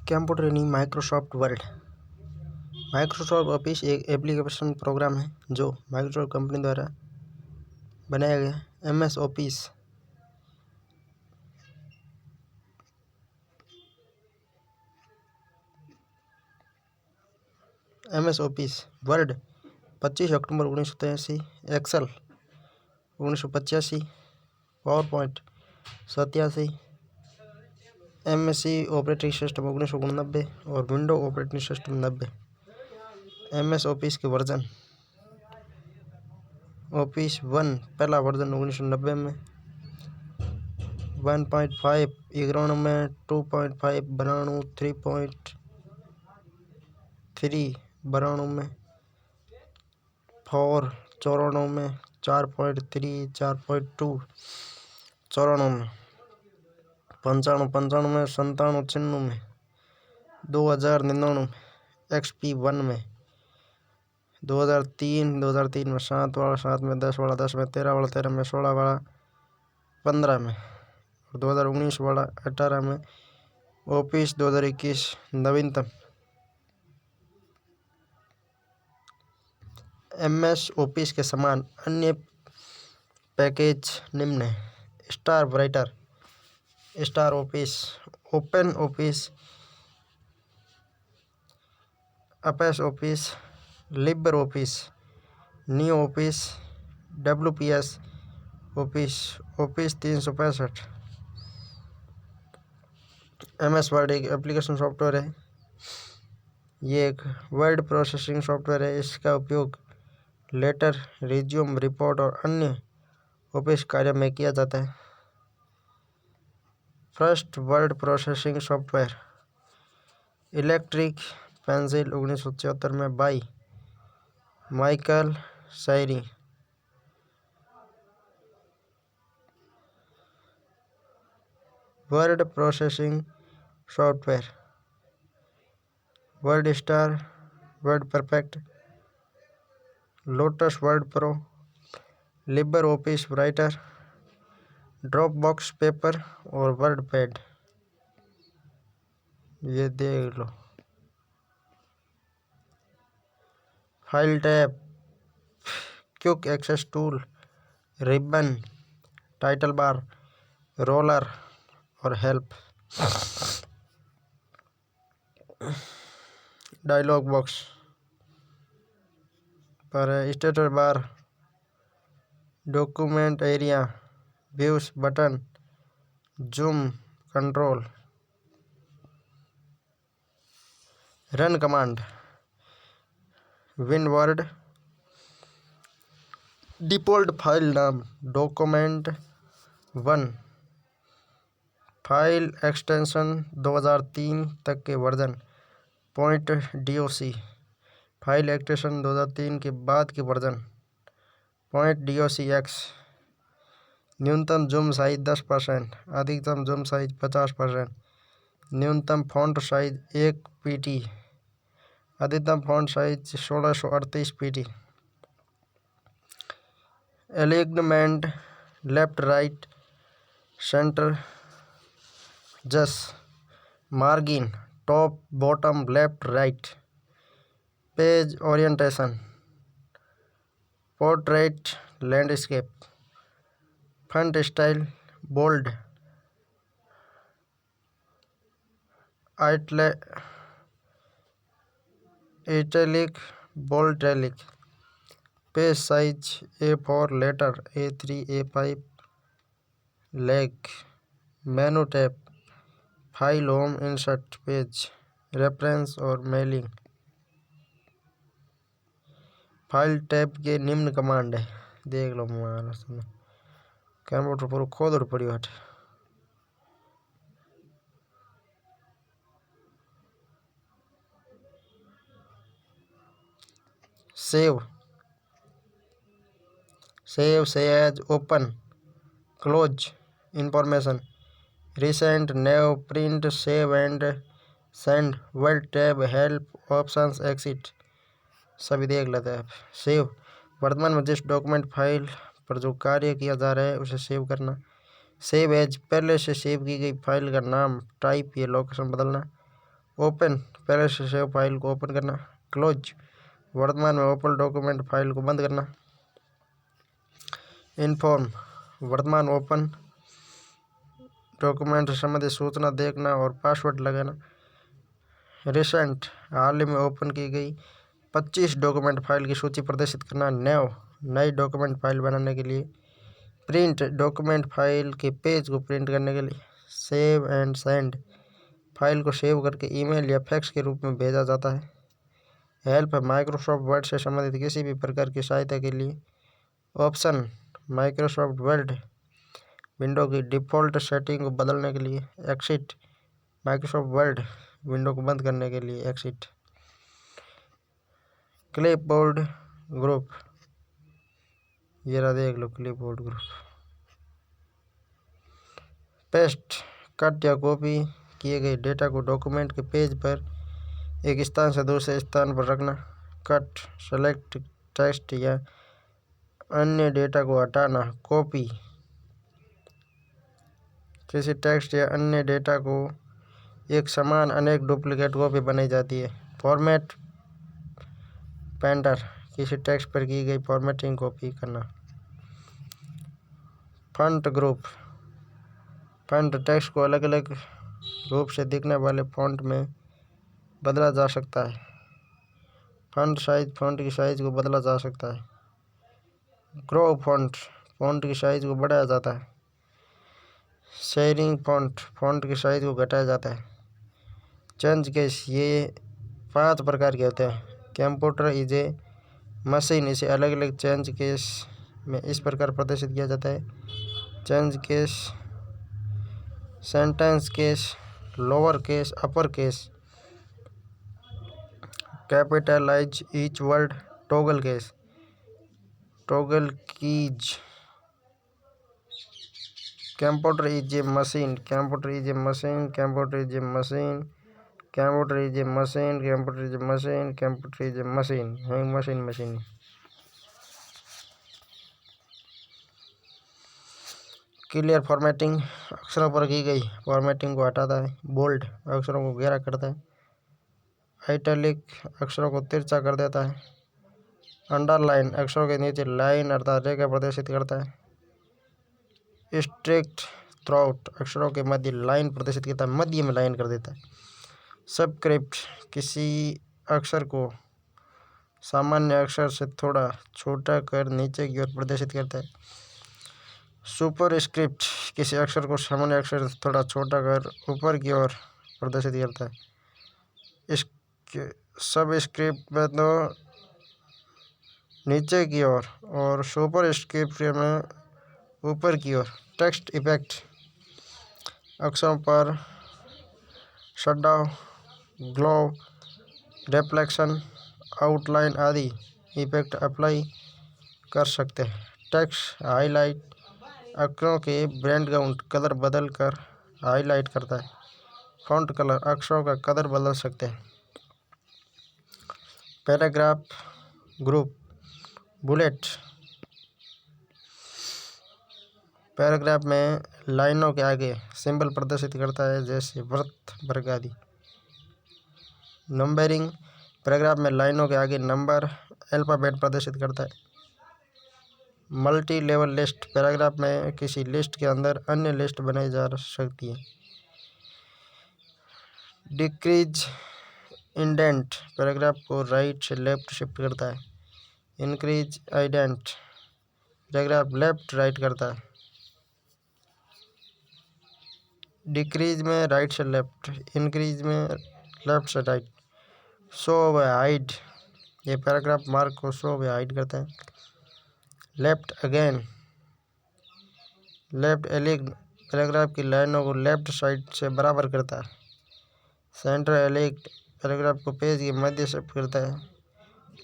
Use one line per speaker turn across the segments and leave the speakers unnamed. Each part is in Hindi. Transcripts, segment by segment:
कंप्यूटर यानी माइक्रोसॉफ्ट वर्ड। माइक्रोसॉफ्ट ऑफिस एक एप्लीकेशन प्रोग्राम है जो माइक्रोसॉफ्ट कंपनी द्वारा बनाया गया। एमएस ऑफिस वर्ड 25 अक्टूबर 1983, Excel 1985, PowerPoint 87, MSC operating system 1989 और window operating system 90। MS Office के वर्जन ऑफिस 1 पहला वर्जन 1990 में, 1.5 91 में, 2.5 92, 3.3 92 में, 4 94 में, 4.3 4.2 94 में, 95 95 में, 97 96 में, 2000 99 XP 1 में, 2003 में, 7 वाला 7 में, 10 वाला 10 में, 13 वाला 13 में, 16 वाला 15 में, 2019 वाला 18 में, ऑफिस 2021 नवीनतम। एमएस ऑफिस के समान अन्य पैकेज निम्न है: star writer, star office, open office, apps office, Libre office, new office, WPS office, office 365। MS word एक एप्लीकेशन सॉफ्टवेयर है। ये एक वर्ड प्रोसेसिंग सॉफ्टवेयर है। इसका उपयोग लेटर, रिज्यूम, रिपोर्ट और अन्य ऑफिस कार्य में किया जाता है। First word processing software electric pencil 1974 में by Michael Shrayer. Word processing software WordStar, WordPerfect, Lotus Word Pro, LibreOffice Writer, Dropbox Paper और वर्ड पैड। ये देख लो। File tab, quick access tool, ribbon, title bar, ruler और हेल्प। डायलॉग बॉक्स पर status bar, document area, views button, zoom control. Run command winword, default file नाम document1, फाइल एक्सटेंशन 2003 तक के वर्जन .doc, फाइल एक्सटेंशन 2003 के बाद के वर्जन .docx। न्यूनतम जूम साइज 10%, अधिकतम जूम साइज 50%, न्यूनतम फॉन्ट साइज 1 pt, अधिकतम font size 1638 pt। Alignment left right center जस, margin top bottom left right, page orientation, portrait landscape, font style bold, italic, bold, page size A4, letter A3, A5, लेग, menu tab, file, home, insert, page, reference और मेलिंग। फाइल टैब के निम्न कमांड है, देख लो। कंप्यूटर पूरा खोद पड़ी हट। Save as, open, close, information, recent, new, print, save and send, word tab, help, options, exit. सभी देख लेते हैं। सेव वर्तमान में जिस डॉक्यूमेंट फाइल पर जो कार्य किया जा रहा है उसे सेव करना। सेव एज पहले से सेव की गई फाइल का नाम, टाइप या लोकेशन बदलना। ओपन, पहले से सेव फाइल को ओपन करना। क्लोज, वर्तमान में ओपन डॉक्यूमेंट फाइल को बंद करना। इन्फॉर्म, वर्तमान ओपन डॉक्यूमेंट से संबंधित सूचना देखना और पासवर्ड लगाना। रिसेंट, हाल ही में ओपन की गई 25 डॉक्यूमेंट फाइल की सूची प्रदर्शित करना। न्यू, नई डॉक्यूमेंट फाइल बनाने के लिए। प्रिंट, डॉक्यूमेंट फाइल के पेज को प्रिंट करने के लिए। सेव एंड सेंड, फाइल को सेव करके ईमेल या फैक्स के रूप में भेजा जाता है। हेल्प, माइक्रोसॉफ्ट वर्ड से संबंधित किसी भी प्रकार की सहायता के लिए। ऑप्शन, माइक्रोसॉफ्ट वर्ड विंडो की डिफ़ॉल्ट सेटिंग को बदलने के लिए। एग्जिट, माइक्रोसॉफ्ट वर्ड विंडो को बंद करने के लिए। एग्जिट। क्लिपबोर्ड ग्रुप, ये रहा देख लो क्लिपबोर्ड ग्रुप। पेस्ट, कट या कॉपी किए गए डेटा को डॉक्यूमेंट के पेज पर एक स्थान से दूसरे स्थान पर रखना। कट, सेलेक्ट टेक्स्ट या अन्य डेटा को हटाना। कॉपी, किसी टेक्स्ट या अन्य डेटा को एक समान अनेक डुप्लीकेट कॉपी बनाई जाती है। फॉर्मेट, पेंटर, किसी टेक्स्ट पर की गई फॉर्मेटिंग कॉपी करना। फॉन्ट ग्रुप, फॉन्ट टेक्स्ट को अलग अलग रूप से दिखने वाले फॉन्ट में बदला जा सकता है। फॉन्ट साइज, फॉन्ट की साइज को बदला जा सकता है। ग्रो फॉन्ट, फॉन्ट की साइज को बढ़ाया जाता है। शेयरिंग फॉन्ट, फॉन्ट की साइज को घटाया जाता है। चेंज केस, ये 5 प्रकार के होते हैं। कंप्यूटर इज ए मशीन, इसे अलग अलग चेंज केस में इस प्रकार प्रदर्शित किया जाता है। Change case, sentence case, lower case, upper case, capitalise each word. Toggle case, toggle keys. Computer is a machine, computer is a machine, computer is a machine, computer is a machine, computer is a machine, computer is a machine. Machine machine. Clear formatting, अक्षरों पर की गई फॉर्मेटिंग को हटाता है। बोल्ड, अक्षरों को गहरा करता है। आइटैलिक, अक्षरों को तिरछा कर देता है। अंडरलाइन, अक्षरों के नीचे लाइन अर्थात रेखा प्रदर्शित करता है। स्ट्रिक्ट थ्रूआउट, अक्षरों के मध्य लाइन प्रदर्शित करता है, मध्य में लाइन कर देता है। सबस्क्रिप्ट, किसी अक्षर को सामान्य अक्षर से थोड़ा छोटा कर नीचे की ओर प्रदर्शित करता है। सुपरस्क्रिप्ट, किसी अक्षर को सामान्य अक्षर से थोड़ा छोटा कर ऊपर की ओर प्रदर्शित करता है। सबस्क्रिप्ट में तो नीचे की ओर और सुपरस्क्रिप्ट में ऊपर की ओर। टेक्स्ट इफेक्ट, अक्षरों पर शैडो, ग्लो, रिफ्लेक्शन, आउटलाइन आदि इफेक्ट अप्लाई कर सकते हैं। टेक्स्ट हाईलाइट, अक्षरों के बैकग्राउंड कलर बदल कर हाईलाइट करता है। फॉन्ट कलर, अक्षरों का कलर बदल सकते हैं। पैराग्राफ ग्रुप, बुलेट, पैराग्राफ में लाइनों के आगे सिंबल प्रदर्शित करता है जैसे वृत्त, वर्ग आदि। नंबरिंग, पैराग्राफ में लाइनों के आगे नंबर, अल्फ़ाबेट प्रदर्शित करता है। मल्टी लेवल लिस्ट, पैराग्राफ में किसी लिस्ट के अंदर अन्य लिस्ट बनाई जा सकती है। डिक्रीज इंडेंट, पैराग्राफ को राइट से लेफ्ट शिफ्ट करता है। Increase indent, paragraph left right करता है। डिक्रीज में राइट से लेफ्ट, इंक्रीज में लेफ्ट से राइट। शो व हाइड, ये पैराग्राफ मार्क को शो व हाइड करता है। लेफ्ट अगेन, लेफ्ट एलिग्न, पैराग्राफ की लाइनों को लेफ्ट साइड से बराबर करता है। सेंटर एलिग्न, पैराग्राफ को पेज के मध्य शिफ्ट करता है।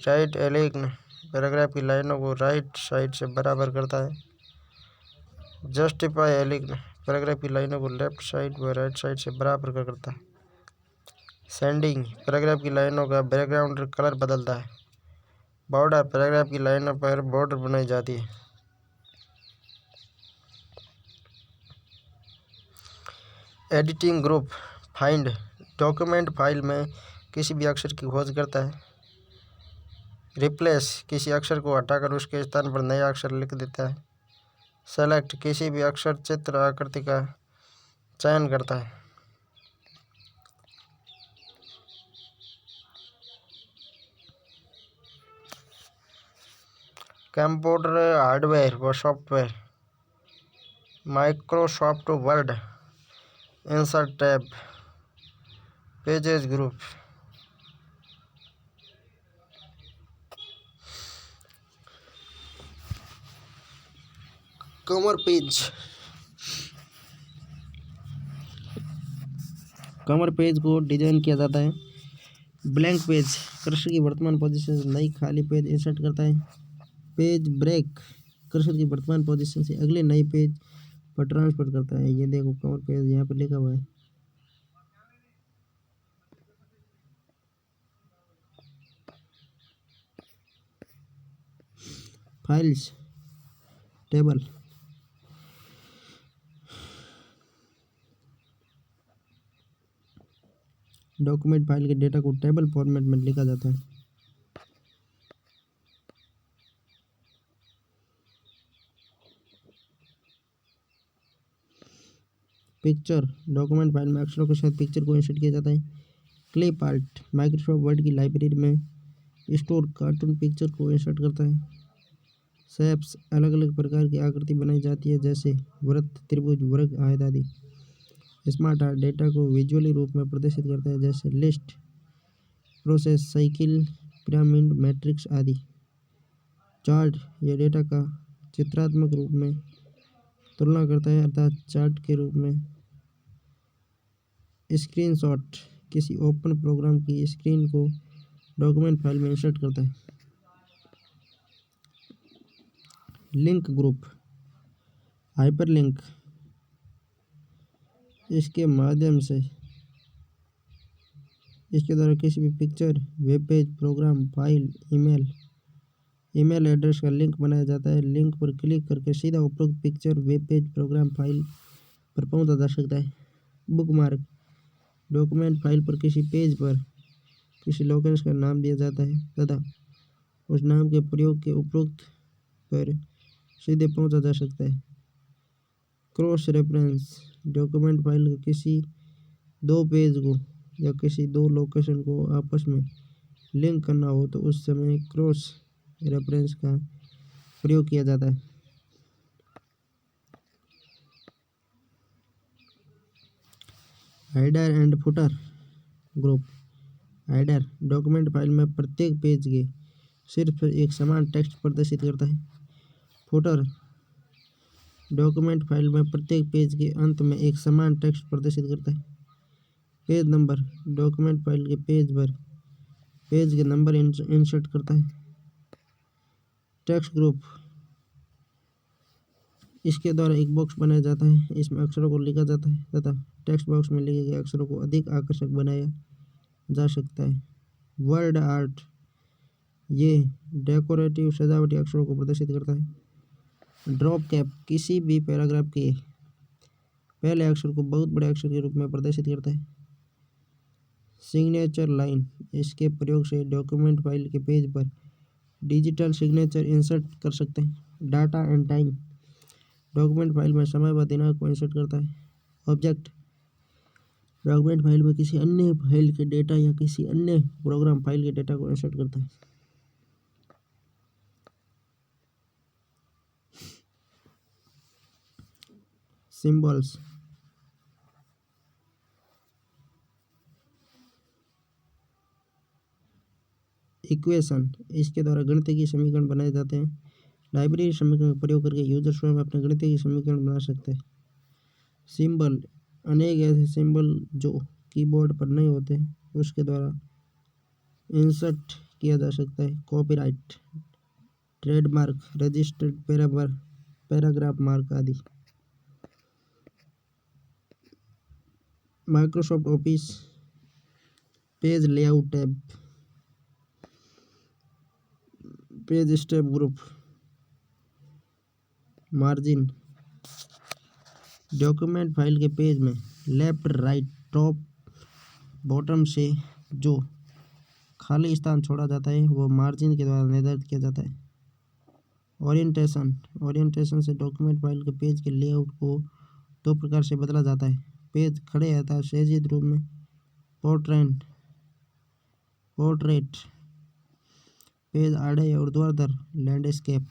राइट एलिग्न, पैराग्राफ की लाइनों को राइट साइड से बराबर करता है। जस्टिफाई एलिग्न, पैराग्राफ की लाइनों को लेफ्ट साइड व राइट साइड से बराबर करता है। सेंडिंग, पैराग्राफ की लाइनों का बैकग्राउंड कलर बदलता है। बॉर्डर, पैराग्राफ की लाइनों पर बॉर्डर बनाई जाती है। Editing group, find, document file में किसी भी अक्षर की खोज करता है। रिप्लेस किसी अक्षर को हटाकर उसके स्थान पर नया अक्षर लिख देता है। सेलेक्ट किसी भी अक्षर चित्र आकृति का चयन करता है। कंप्यूटर हार्डवेयर व software. Microsoft word, insert tab, pages group. Cover page. Cover page को डिजाइन किया जाता है। ब्लैंक पेज कर्सर की वर्तमान पोजीशन से नई खाली पेज इंसर्ट करता है। पेज ब्रेक कर्सर की वर्तमान पोजीशन से अगले नए पेज पर ट्रांसफर करता है। ये देखो कवर पेज यहाँ पर लिखा हुआ है। Files table. डॉक्यूमेंट फाइल के डेटा को टेबल फॉर्मेट में लिखा जाता है। पिक्चर डॉक्यूमेंट फाइल में अक्षरों के साथ पिक्चर को इंसर्ट किया जाता है। क्लिप आर्ट माइक्रोसॉफ्ट वर्ड की लाइब्रेरी में स्टोर कार्टून पिक्चर को इंसर्ट करता है। शेप्स अलग अलग प्रकार की आकृति बनाई जाती है जैसे वृत्त, त्रिभुज, वर्ग, आयत आदि। स्मार्ट आर्ट डेटा को विजुअली रूप में प्रदर्शित करता है जैसे list, process, cycle, pyramid, matrix आदि। चार्ट यह डेटा का चित्रात्मक रूप में तुलना करता है अर्थात चार्ट के रूप में। स्क्रीनशॉट किसी ओपन प्रोग्राम की स्क्रीन को डॉक्यूमेंट फाइल में इंसर्ट करता है। लिंक ग्रुप हाइपरलिंक इसके माध्यम से इसके द्वारा किसी भी picture, web page, program, file, email address का लिंक बनाया जाता है। लिंक पर क्लिक करके सीधा उपरोक्त picture, web page, program, file पर पहुंचा जा सकता है। बुकमार्क डॉक्यूमेंट फाइल पर किसी पेज पर किसी लोकेशन का नाम दिया जाता है तथा उस नाम के प्रयोग के उपरोक्त पर सीधे पहुंचा जा सकता है। क्रॉस रेफरेंस डॉक्यूमेंट फाइल के किसी दो पेज को या किसी दो लोकेशन को आपस में लिंक करना हो तो उस समय क्रॉस रेफरेंस का प्रयोग किया जाता है। Header and footer group. Header document file में प्रत्येक पेज के सिर्फ एक समान टेक्स्ट प्रदर्शित करता है। फुटर डॉक्यूमेंट फाइल में प्रत्येक पेज के अंत में एक समान टेक्स्ट प्रदर्शित करता है। पेज नंबर डॉक्यूमेंट फाइल के पेज पर पेज के नंबर इंसर्ट करता है। टेक्स्ट ग्रुप इसके द्वारा एक बॉक्स बनाया जाता है, इसमें अक्षरों को लिखा जाता है तथा टेक्स्ट बॉक्स में लिखे गए अक्षरों को अधिक आकर्षक बनाया जा सकता है। वर्ड आर्ट ये डेकोरेटिव सजावटी अक्षरों को प्रदर्शित करता है। ड्रॉप कैप किसी भी पैराग्राफ के पहले अक्षर को बहुत बड़े अक्षर के रूप में प्रदर्शित करता है। सिग्नेचर लाइन इसके प्रयोग से डॉक्यूमेंट फाइल के पेज पर डिजिटल सिग्नेचर इंसर्ट कर सकते हैं। Data and time document file में समय व दिनांक को इंसर्ट करता है। ऑब्जेक्ट डॉक्यूमेंट फाइल में किसी अन्य फाइल के डेटा या किसी अन्य प्रोग्राम फाइल के डेटा को इंसर्ट करता है। सिंबल्स इक्वेशन इसके द्वारा गणितीय समीकरण बनाए जाते हैं। लाइब्रेरी समीकरण का प्रयोग करके यूजर स्वयं अपने गणितीय समीकरण बना सकते हैं। सिंबल अनेक ऐसे सिंबल जो कीबोर्ड पर नहीं होते उसके द्वारा इंसर्ट किया जा सकता है। Copyright trademark registered paragraph mark आदि। Microsoft Office page layout tab, page step group, margin document file के पेज में लेफ्ट, राइट, टॉप, बॉटम से जो खाली स्थान छोड़ा जाता है वो मार्जिन के द्वारा निर्धारित किया जाता है। ओरिएंटेशन से डॉक्यूमेंट फाइल के पेज के लेआउट को दो प्रकार से बदला जाता है। पेज खड़े अथवा सहजित रूप में पोर्ट्रेट, पेज आड़े और ऊर्ध्वाधर लैंडस्केप।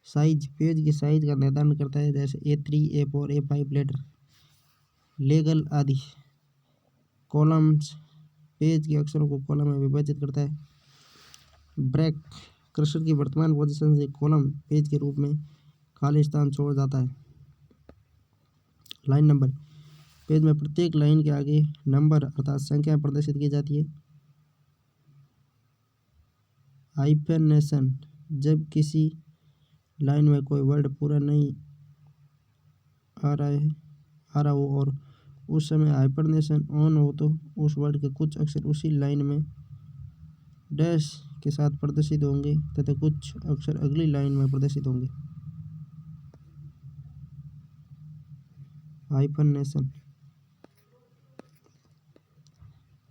साइज पेज की साइज का निर्धारण करता है, जैसे A3, A4, A5 letter, legal आदि। कॉलम्स पेज के अक्षरों को कॉलम में विभाजित करता है। ब्रेक कर्सर की वर्तमान पोजीशन से कॉलम पेज के रूप में खाली स्थान छोड़ जाता है। लाइन नंबर पेज में प्रत्येक लाइन के आगे नंबर अर्थात संख्या प्रदर्शित की जाती है। हाइफेनेशन जब किसी लाइन में कोई वर्ड पूरा नहीं आ रहा हो और उस समय हाइफेनेशन ऑन हो तो उस वर्ड के कुछ अक्षर उसी लाइन में डैश के साथ प्रदर्शित होंगे तथा कुछ अक्षर अगली लाइन में प्रदर्शित होंगे। हाइफेनेशन।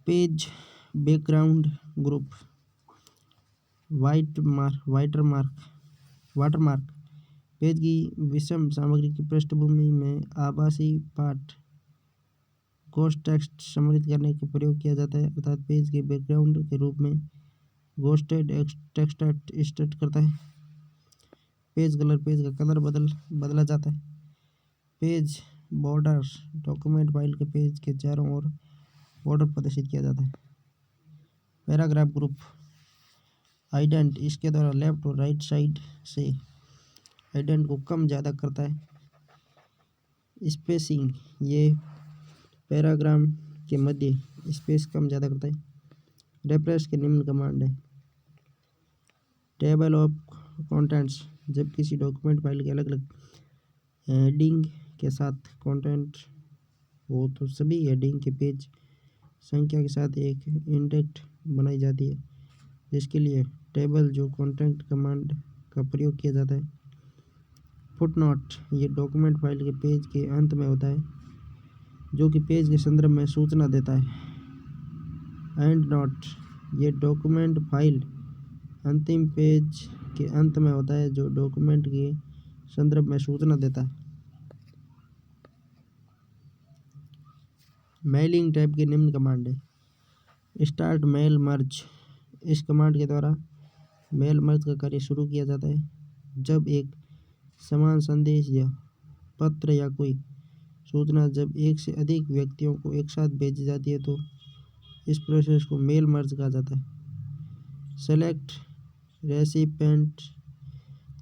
Page background group. Watermark page की विषम सामग्री की पृष्ठभूमि में आभासी पाठ घोष टेक्स्ट सम्मिलित करने के प्रयोग किया जाता है, अर्थात पेज के बैकग्राउंड के रूप में घोषित टेक्स्ट स्टार्ट करता है। पेज का कलर बदला जाता है। पेज बॉर्डर डॉक्यूमेंट फाइल के पेज के चारों ओर बॉर्डर प्रदर्शित किया जाता है। Paragraph group. आइडेंट इसके द्वारा लेफ्ट और राइट साइड से आइडेंट को कम ज़्यादा करता है। स्पेसिंग ये पैराग्राफ के मध्य स्पेस कम ज़्यादा करता है। रेफरेंस के निम्न कमांड है। टेबल ऑफ कंटेंट्स जब किसी डॉक्यूमेंट फाइल के अलग अलग हेडिंग के साथ कंटेंट हो तो सभी हेडिंग के पेज संख्या के साथ एक इंडेक्स बनाई जाती है, जिसके लिए टेबल जो कंटेंट कमांड का प्रयोग किया जाता है। फुटनोट ये डॉक्यूमेंट फाइल के पेज के अंत में होता है, जो कि पेज के संदर्भ में सूचना देता है। एंड नोट ये डॉक्यूमेंट फाइल अंतिम पेज के अंत में होता है, जो डॉक्यूमेंट के संदर्भ में सूचना देता है। मेलिंग टाइप के निम्न कमांड है। स्टार्ट मेल मर्ज इस कमांड के द्वारा मेल मर्ज का कार्य शुरू किया जाता है। जब एक समान संदेश या पत्र या कोई सूचना जब एक से अधिक व्यक्तियों को एक साथ भेजी जाती है तो इस प्रोसेस को मेल मर्ज कहा जाता है। सेलेक्ट रेसिपेंट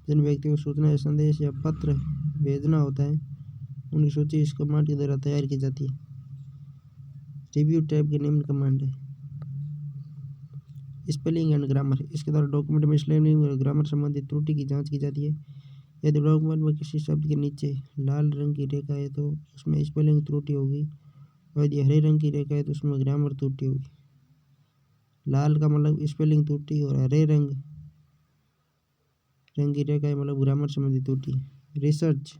जिन व्यक्तियों को सूचना या संदेश या पत्र भेजना होता है उनकी सूची इस कमांड के द्वारा तैयार की जाती है। रिव्यू टाइप के निम्न कमांड है। स्पेलिंग एंड ग्रामर इसके द्वारा डॉक्यूमेंट में स्पेलिंग और ग्रामर संबंधित त्रुटि की जांच की जाती है। यदि डॉक्यूमेंट में किसी शब्द के नीचे लाल रंग की रेखा है तो उसमें स्पेलिंग त्रुटि होगी, और यदि हरे रंग की रेखा है तो उसमें ग्रामर त्रुटि होगी। लाल का मतलब स्पेलिंग त्रुटि और हरे रंग की रेखा है मतलब ग्रामर संबंधित त्रुटि। रिसर्च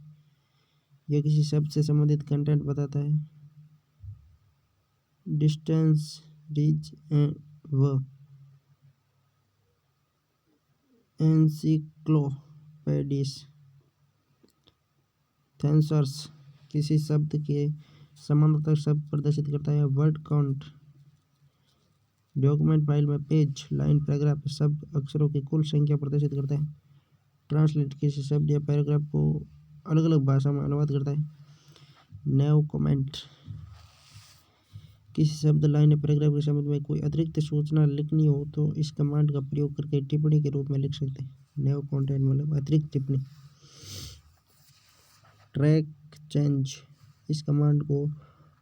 यह किसी शब्द से संबंधित कंटेंट बताता है। डिस्टेंस रीच व एनसाइक्लोपीडिस। थेसॉरस किसी शब्द के समानांतर शब्द प्रदर्शित करता है। वर्ड काउंट डॉक्यूमेंट फाइल में पेज, लाइन, पैराग्राफ शब्द अक्षरों की कुल संख्या प्रदर्शित करता है। ट्रांसलेट किसी शब्द या पैराग्राफ को अलग अलग भाषा में अनुवाद करता है। नो कमेंट किसी शब्द, लाइन या पैराग्राफ के संबंध में कोई अतिरिक्त सूचना लिखनी हो तो इस कमांड का प्रयोग करके टिप्पणी के रूप में लिख सकते हैं। नो कंटेंट मतलब अतिरिक्त टिप्पणी। ट्रैक चेंज इस कमांड को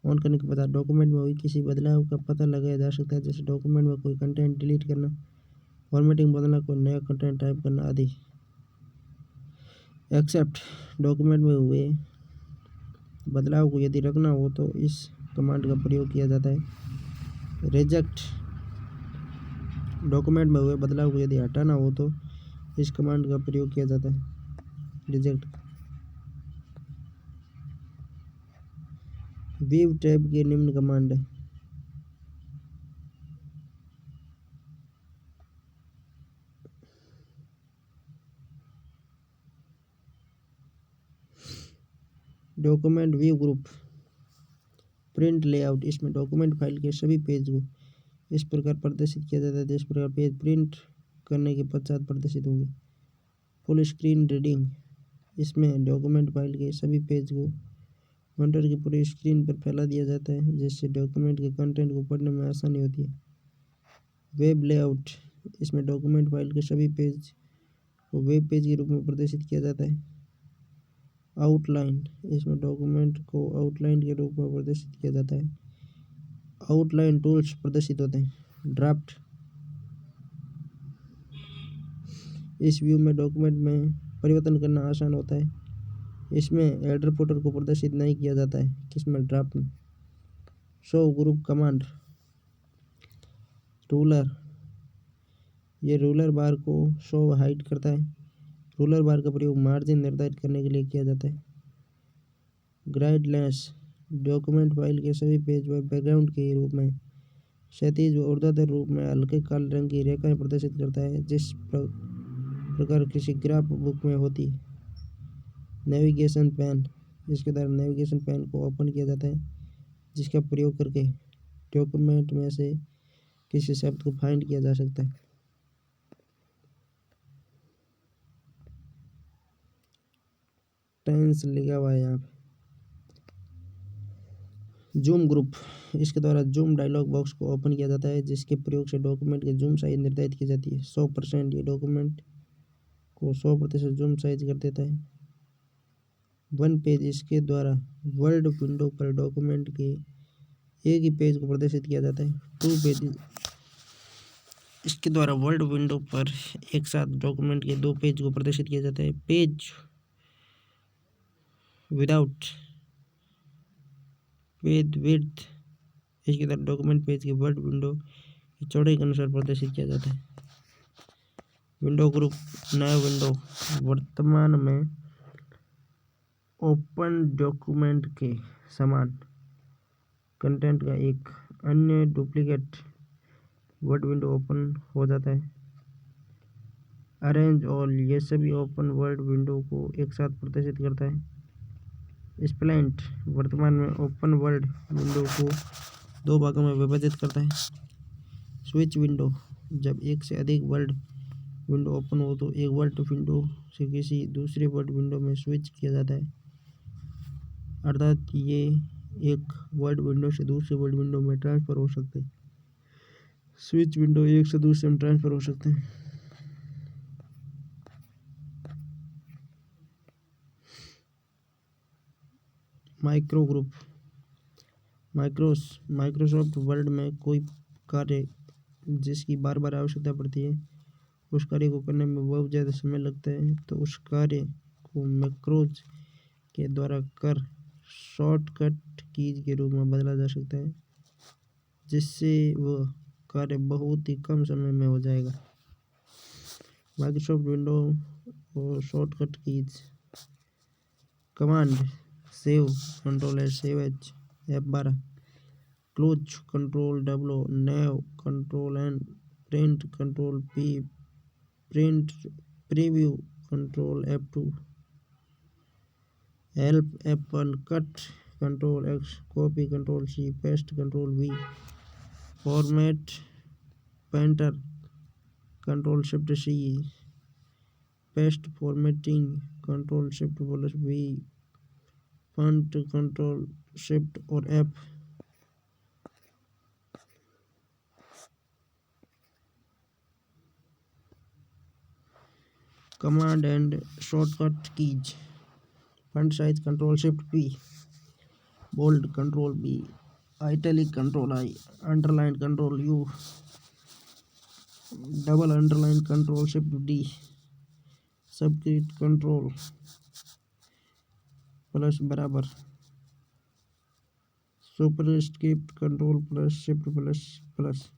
ऑन करने के बाद डॉक्यूमेंट में हुई किसी बदलाव का पता लगाया जा सकता है, जैसे डॉक्यूमेंट में कोई कंटेंट डिलीट करना, फॉर्मेटिंग बदलना, कोई नया कंटेंट टाइप करना आदि। एक्सेप्ट डॉक्यूमेंट में हुए बदलाव को यदि रखना हो तो इस कमांड का प्रयोग किया जाता है। रिजेक्ट डॉक्यूमेंट में हुए बदलाव को यदि हटाना हो तो इस कमांड का प्रयोग किया जाता है। रिजेक्ट। व्यू टैब के निम्न कमांड है। Document view group. Print layout, इसमें डॉक्यूमेंट फाइल के सभी पेज को इस प्रकार प्रदर्शित किया जाता है जिस प्रकार पेज प्रिंट करने के पश्चात प्रदर्शित होंगे। फुल स्क्रीन रीडिंग, इसमें डॉक्यूमेंट फाइल के सभी पेज को मॉनिटर की पूरी स्क्रीन पर फैला दिया जाता है जिससे डॉक्यूमेंट के कंटेंट को पढ़ने में आसानी होती है। वेब लेआउट, इसमें डॉक्यूमेंट फाइल के सभी पेज को वेब पेज के रूप में प्रदर्शित किया जाता है। आउटलाइन, इसमें डॉक्यूमेंट को आउटलाइन के रूप में प्रदर्शित किया जाता है। आउटलाइन टूल्स प्रदर्शित होते हैं। ड्राफ्ट, इस व्यू में डॉक्यूमेंट में परिवर्तन करना आसान होता है। इसमें हेडर फुटर को प्रदर्शित नहीं किया जाता है किसमें ड्राफ्ट में। Show group command. रूलर, ये रूलर बार को शो हाइड करता है। रूलर बार का प्रयोग मार्जिन निर्धारित करने के लिए किया जाता है। गाइडलाइंस, डॉक्यूमेंट फाइल के सभी पेज पर बैकग्राउंड के रूप में क्षैतिज व ऊर्ध्वाधर रूप में हल्के काले रंग की रेखाएं प्रदर्शित करता है जिस प्रकार किसी ग्राफ बुक में होती है। नेविगेशन पैन, इसके द्वारा नेविगेशन पैन को ओपन किया जाता है जिसका प्रयोग करके डॉक्यूमेंट में से किसी शब्द को फाइंड किया जा सकता है। टेंस लिखा हुआ है यहाँ पे। जूम ग्रुप, इसके द्वारा जूम डायलॉग बॉक्स को ओपन किया जाता है जिसके प्रयोग से डॉक्यूमेंट की जूम साइज निर्धारित की जाती है। 100%, ये डॉक्यूमेंट को 100% जूम साइज कर देता है। वन पेज, इसके द्वारा वर्ल्ड विंडो पर डॉक्यूमेंट के एक ही पेज को प्रदर्शित किया जाता है। टू पेज, इसके द्वारा वर्ल्ड विंडो पर एक साथ डॉक्यूमेंट के दो पेज को प्रदर्शित किया जाता है। पेज विदाउट, पेज विड्थ, इसके द्वारा डॉक्यूमेंट पेज की वर्ड विंडो की चौड़ाई के अनुसार प्रदर्शित किया जाता है। विंडो ग्रुप, नया विंडो, वर्तमान में ओपन डॉक्यूमेंट के समान कंटेंट का एक अन्य डुप्लीकेट वर्ड विंडो ओपन हो जाता है। अरेंज ऑल, ये सभी ओपन वर्ड विंडो को एक साथ प्रदर्शित करता है। स्प्लिंट, वर्तमान में ओपन वर्ड विंडो को दो भागों में विभाजित करता है। स्विच विंडो, जब एक से अधिक वर्ड विंडो ओपन हो तो एक वर्ड विंडो से किसी दूसरे वर्ड विंडो में स्विच किया जाता है, अर्थात ये एक वर्ड विंडो से दूसरे वर्ड विंडो में ट्रांसफर हो सकते हैं। स्विच विंडो एक से दूसरे में ट्रांसफर हो सकते हैं। माइक्रो ग्रुप, माइक्रोसॉफ्ट वर्ड में कोई कार्य जिसकी बार बार आवश्यकता पड़ती है, उस कार्य को करने में बहुत ज़्यादा समय लगता है तो उस कार्य को मैक्रोज के द्वारा कर शॉर्टकट कीज के रूप में बदला जा सकता है जिससे वह कार्य बहुत ही कम समय में हो जाएगा। माइक्रोसॉफ्ट विंडो और shortcut keys. Command save, control H, save H, F12, close control W, new control N, print control P, print preview control F2, help F1, cut control X, copy control C, paste control V, format painter control shift C, paste formatting control shift plus V, font control shift और F। Command and shortcut keys. Font size control shift P, bold control B, italic control I, underline control U, double underline control shift D, subscript control plus बराबर, superscript control plus shift plus plus,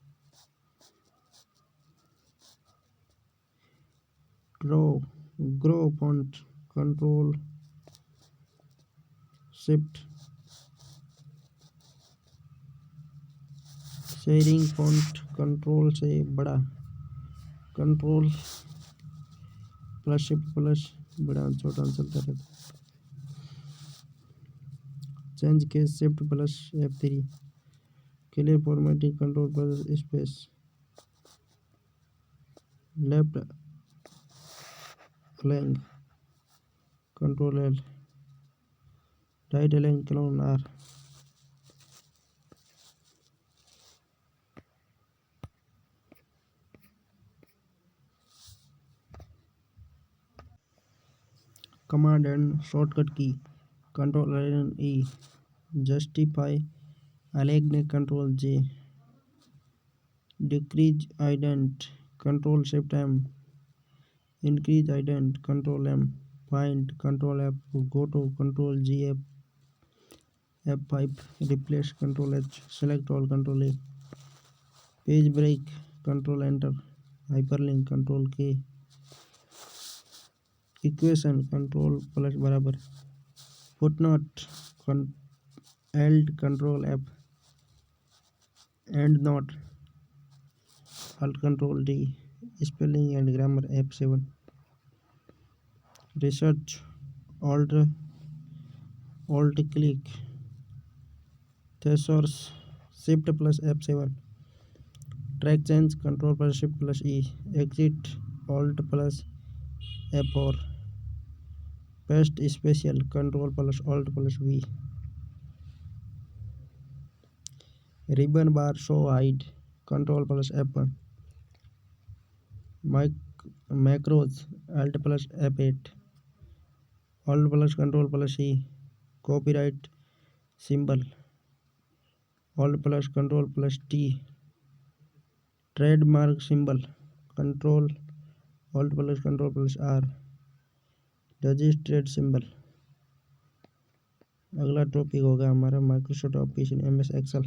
grow font control shift, sharing font control से बड़ा कंट्रोल प्लस शिफ्ट प्लस बड़ा छोटा चलता रहता है। Change case shift plus F3, clear formatting control plus space, left align control L, right align clone R, command and shortcut key, control L E, justify aligned control J, decrease ident control shift M, increase ident control M, find control F, go to control G, F5, replace control H, select all control A, page break control enter, hyperlink control K, equation control plus बराबर, footnote alt control F, end note alt control D, spelling and grammar F7, research alt click, thesaurus shift plus F7, track change control plus shift plus E, exit alt plus F4, paste special control plus alt plus V, ribbon bar show hide control plus F1, macros alt plus F8, alt plus control plus E, copyright symbol alt plus control plus T, trademark symbol control alt plus control plus R, registered symbol. अगला टॉपिक होगा हमारा माइक्रोसॉफ्ट ऑफिस MS एक्सेल।